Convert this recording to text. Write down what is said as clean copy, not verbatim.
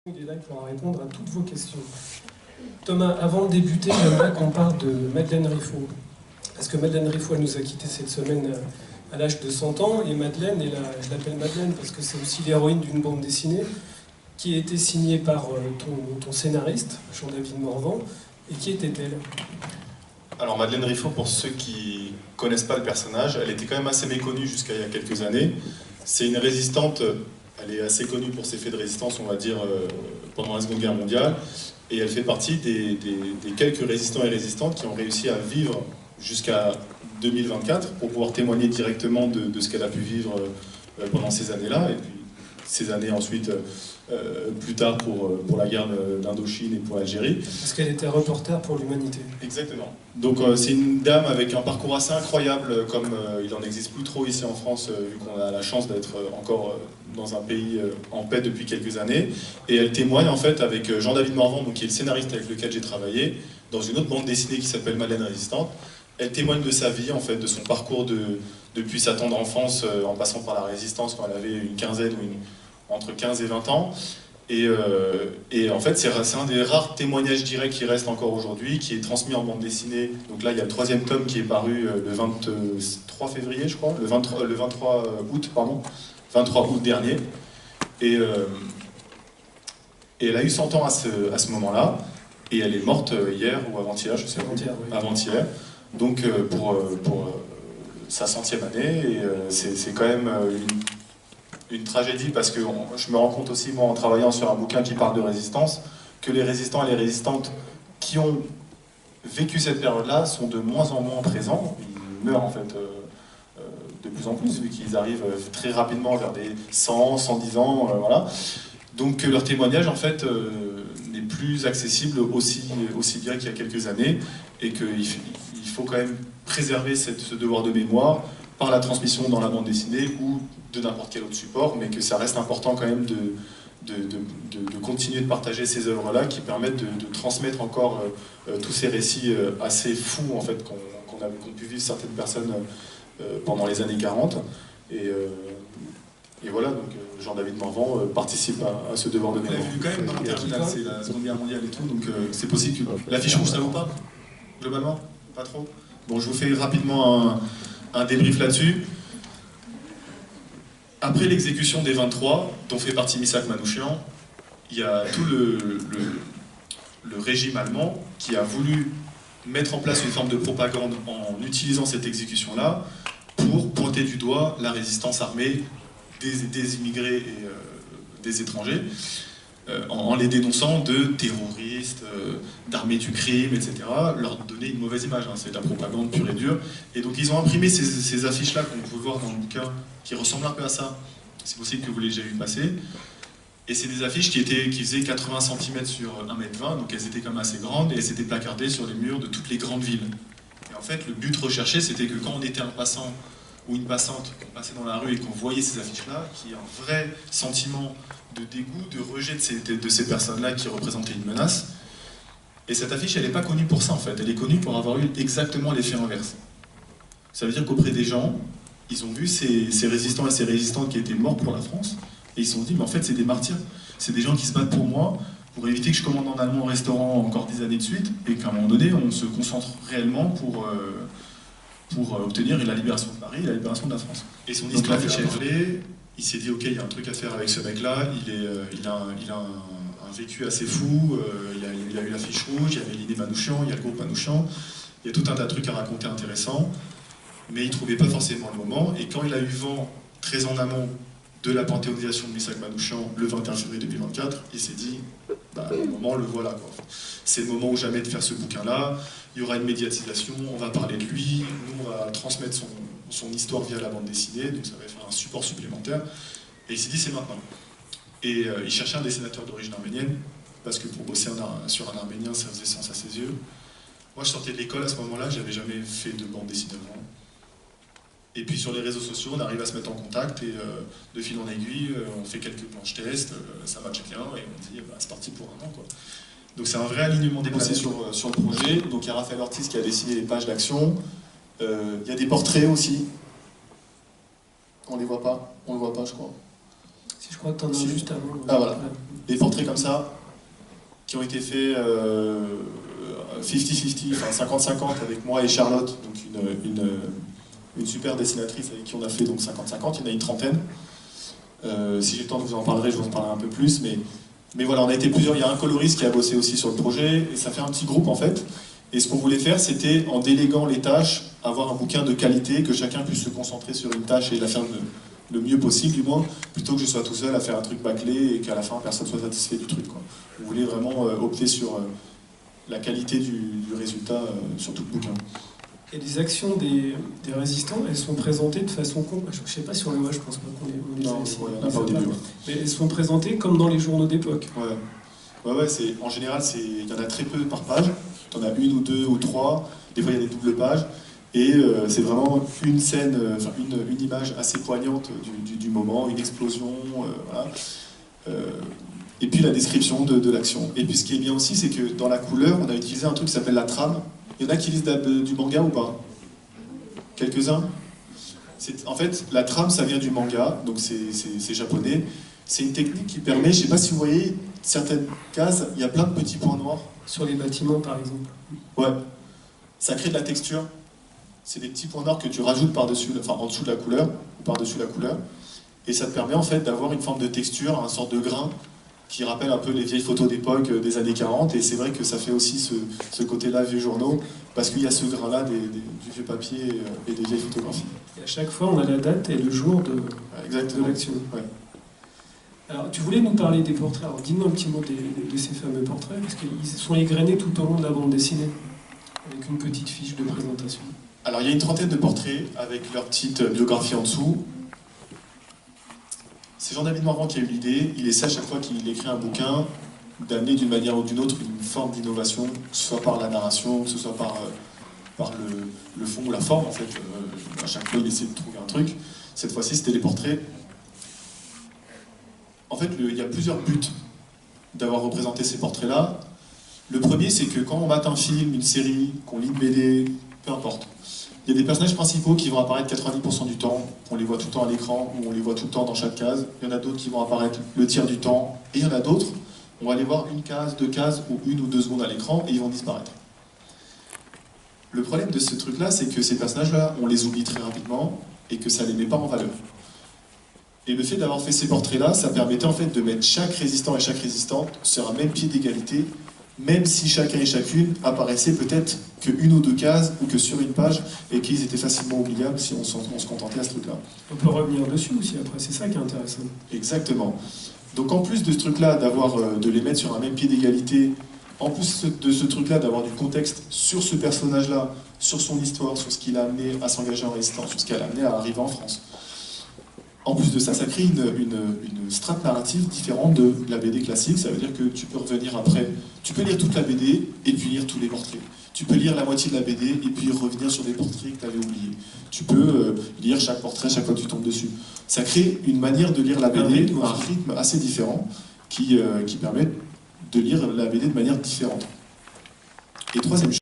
Il est là pour répondre à toutes vos questions. Thomas, avant de débuter, j'aimerais qu'on parle de Madeleine Riffaut. Parce que Madeleine Riffaut, elle nous a quittés cette semaine à l'âge de 100 ans. Et Madeleine, je l'appelle Madeleine parce que c'est aussi l'héroïne d'une bande dessinée qui a été signée par ton scénariste, Jean-David Morvan. Et qui était-elle? Alors Madeleine Riffaut, pour ceux qui connaissent pas le personnage, elle était quand même assez méconnue jusqu'à il y a quelques années. C'est une résistante. Elle est assez connue pour ses faits de résistance, on va dire, pendant la Seconde Guerre mondiale. Et elle fait partie des quelques résistants et résistantes qui ont réussi à vivre jusqu'à 2024 pour pouvoir témoigner directement de ce qu'elle a pu vivre pendant ces années-là. Et puis ces années ensuite, plus tard, pour la guerre d'Indochine et pour l'Algérie. Parce qu'elle était reporter pour l'Humanité. Exactement. Donc c'est une dame avec un parcours assez incroyable, comme il n'en existe plus trop ici en France, vu qu'on a la chance d'être encore dans un pays en paix depuis quelques années. Et elle témoigne en fait avec Jean-David Morvan, donc, qui est le scénariste avec lequel j'ai travaillé, dans une autre bande dessinée qui s'appelle Madeleine Résistante. Elle témoigne de sa vie, en fait, de son parcours depuis sa tendre enfance, en passant par la résistance quand elle avait une quinzaine ou entre 15 et 20 ans. Et en fait, c'est un des rares témoignages directs qui reste encore aujourd'hui, qui est transmis en bande dessinée. Donc là, il y a le 3e tome qui est paru le 23 février, je crois, le 23 août, pardon, 23 août dernier. Et elle a eu 100 ans à ce moment-là, et elle est morte hier ou avant-hier, je sais pas. Avant-hier, oui. Avant-hier. Donc pour sa 100e année, et c'est quand même une tragédie, parce que je me rends compte aussi, moi, en travaillant sur un bouquin qui parle de résistance, que les résistants et les résistantes qui ont vécu cette période-là sont de moins en moins présents. Ils meurent en fait de plus en plus, vu qu'ils arrivent très rapidement vers des 100, 110 ans, voilà. Donc leur témoignage en fait n'est plus accessible aussi bien qu'il y a quelques années, et qu'il faut quand même préserver ce devoir de mémoire par la transmission dans la bande dessinée ou de n'importe quel autre support, mais que ça reste important quand même de continuer de partager ces œuvres-là qui permettent de transmettre encore tous ces récits assez fous en fait, qu'ont pu vivre certaines personnes pendant les années 40. Et voilà, donc Jean-David Morvan participe à ce devoir de mémoire. On l'a vu quand même dans l'Interminal, c'est la Seconde Guerre mondiale et tout, donc c'est possible que l'affiche rouge, ça vaut pas, globalement? Pas trop? Bon, je vous fais rapidement un débrief là-dessus. Après l'exécution des 23, dont fait partie Missak Manouchian, il y a tout le régime allemand qui a voulu mettre en place une forme de propagande en utilisant cette exécution-là pour pointer du doigt la résistance armée des immigrés et des étrangers, en les dénonçant de terroristes, d'armée du crime, etc., leur donner une mauvaise image, hein, c'est de la propagande pure et dure. Et donc ils ont imprimé ces affiches-là qu'on peut voir dans le bouquin, qui ressemblent un peu à ça, c'est possible que vous l'ayez déjà vu passer, et c'est des affiches qui faisaient 80 cm sur 1,20 m, donc elles étaient quand même assez grandes, et elles étaient placardées sur les murs de toutes les grandes villes. Et en fait, le but recherché, c'était que quand on était un passant ou une passante, qu'on passait dans la rue et qu'on voyait ces affiches-là, qu'il y ait un vrai sentiment de dégoût, de rejet de ces personnes-là qui représentaient une menace. Et cette affiche, elle n'est pas connue pour ça en fait, elle est connue pour avoir eu exactement l'effet inverse. Ça veut dire qu'auprès des gens, ils ont vu ces résistants et ces résistantes qui étaient morts pour la France, et ils se sont dit, mais en fait c'est des martyrs, c'est des gens qui se battent pour moi, pour éviter que je commande en allemand au restaurant encore 10 années de suite, et qu'à un moment donné, on se concentre réellement pour obtenir la libération de Paris et la libération de la France. Et son histoire il s'est dit, ok, il y a un truc à faire avec ce mec-là, il a un vécu assez fou, il a eu l'affiche rouge, il y avait l'idée Manouchian, il y a le groupe Manouchian, il y a tout un tas de trucs à raconter intéressants, mais il ne trouvait pas forcément le moment, et quand il a eu vent, très en amont, de la panthéonisation de Missak Manouchian le 21 février 2024, il s'est dit, bah, le moment, le voilà, quoi. C'est le moment ou jamais de faire ce bouquin-là, il y aura une médiatisation, on va parler de lui, nous on va transmettre son histoire via la bande dessinée, donc ça va faire un support supplémentaire, et il s'est dit c'est maintenant. Et il cherchait un dessinateur d'origine arménienne, parce que pour bosser sur un arménien, ça faisait sens à ses yeux. Moi je sortais de l'école à ce moment-là, j'avais jamais fait de bande dessinée avant. Et puis sur les réseaux sociaux, on arrive à se mettre en contact, et de fil en aiguille, on fait quelques planches tests, ça match bien, et on dit bah, c'est parti pour un an, quoi. Donc c'est un vrai alignement des pensées sur le projet. Donc il y a Raphaël Ortiz qui a dessiné les pages d'action. Il y a des portraits aussi. On les voit pas, je crois. Si je crois que tu en as Si. juste avant. Ah voilà, des portraits comme ça, qui ont été faits 50-50, enfin 50-50 avec moi et Charlotte, donc une super dessinatrice avec qui on a fait donc 50-50, il y en a une trentaine. Si j'ai le temps de vous en parler, je vous en parlerai un peu plus, mais voilà, on a été plusieurs, il y a un coloriste qui a bossé aussi sur le projet, et ça fait un petit groupe en fait. Et ce qu'on voulait faire, c'était, en déléguant les tâches, avoir un bouquin de qualité, que chacun puisse se concentrer sur une tâche et la faire le mieux possible, du moins, plutôt que je sois tout seul à faire un truc bâclé et qu'à la fin, personne ne soit satisfait du truc, quoi. On voulait vraiment opter sur la qualité du résultat sur tout le bouquin. Et les actions des résistants, elles sont présentées de façon... Je ne sais pas si on les voit, je pense pas qu'on les Non, a ici. il n'y en a pas au début. Ouais. Mais elles sont présentées comme dans les journaux d'époque. Ouais, en général, il y en a très peu par page. Tu en as une ou deux ou trois. Des fois, il y a des doubles pages. Et c'est vraiment une scène, une image assez poignante du moment, une explosion, voilà. Et puis la description de l'action. Et puis ce qui est bien aussi, c'est que dans la couleur, on a utilisé un truc qui s'appelle la trame. Il y en a qui lisent du manga ou pas? Quelques-uns? En fait, la trame, ça vient du manga, donc c'est japonais. C'est une technique qui permet, je ne sais pas si vous voyez, certaines cases, il y a plein de petits points noirs. Sur les bâtiments, par exemple. Ouais. Ça crée de la texture. C'est des petits points noirs que tu rajoutes par-dessus, enfin en dessous de la couleur, ou par-dessus la couleur. Et ça te permet en fait d'avoir une forme de texture, un sorte de grain, qui rappelle un peu les vieilles photos d'époque des années 40. Et c'est vrai que ça fait aussi ce côté-là vieux journaux, parce qu'il y a ce grain-là du vieux papier et des vieilles photographies. Et à chaque fois, on a la date et le jour de l'action. Ouais. Alors, tu voulais nous parler des portraits. Alors, dis-nous un petit mot de ces fameux portraits, parce qu'ils sont égrenés tout au long de la bande dessinée, avec une petite fiche de présentation. Alors, il y a une trentaine de portraits, avec leur petite biographie en dessous. C'est Jean-David Morvan qui a eu l'idée. Il essaie à chaque fois qu'il écrit un bouquin d'amener d'une manière ou d'une autre une forme d'innovation, que ce soit par la narration, que ce soit par le fond ou la forme. En fait, à chaque fois, il essaie de trouver un truc. Cette fois-ci, c'était les portraits. En fait, il y a plusieurs buts d'avoir représenté ces portraits-là. Le premier, c'est que quand on mate un film, une série, qu'on lit une BD, peu importe, il y a des personnages principaux qui vont apparaître 90% du temps, on les voit tout le temps à l'écran, ou on les voit tout le temps dans chaque case. Il y en a d'autres qui vont apparaître le tiers du temps, et il y en a d'autres, on va les voir une case, deux cases, ou une ou deux secondes à l'écran, et ils vont disparaître. Le problème de ce truc-là, c'est que ces personnages-là, on les oublie très rapidement, et que ça ne les met pas en valeur. Et le fait d'avoir fait ces portraits-là, ça permettait en fait de mettre chaque résistant et chaque résistante sur un même pied d'égalité, même si chacun et chacune apparaissaient peut-être qu'une ou deux cases ou que sur une page et qu'ils étaient facilement oubliables si on se contentait à ce truc-là. On peut revenir dessus aussi après, c'est ça qui est intéressant. Exactement. Donc en plus de ce truc-là, de les mettre sur un même pied d'égalité, en plus de ce truc-là, d'avoir du contexte sur ce personnage-là, sur son histoire, sur ce qu'il a amené à s'engager en résistance, sur ce qu'il a amené à arriver en France. En plus de ça, ça crée une strate narrative différente de la BD classique. Ça veut dire que tu peux revenir après, tu peux lire toute la BD et puis lire tous les portraits. Tu peux lire la moitié de la BD et puis revenir sur des portraits que tu avais oubliés. Tu peux lire chaque portrait chaque fois que tu tombes dessus. Ça crée une manière de lire la BD, un rythme assez différent qui permet de lire la BD de manière différente. Et troisième chose,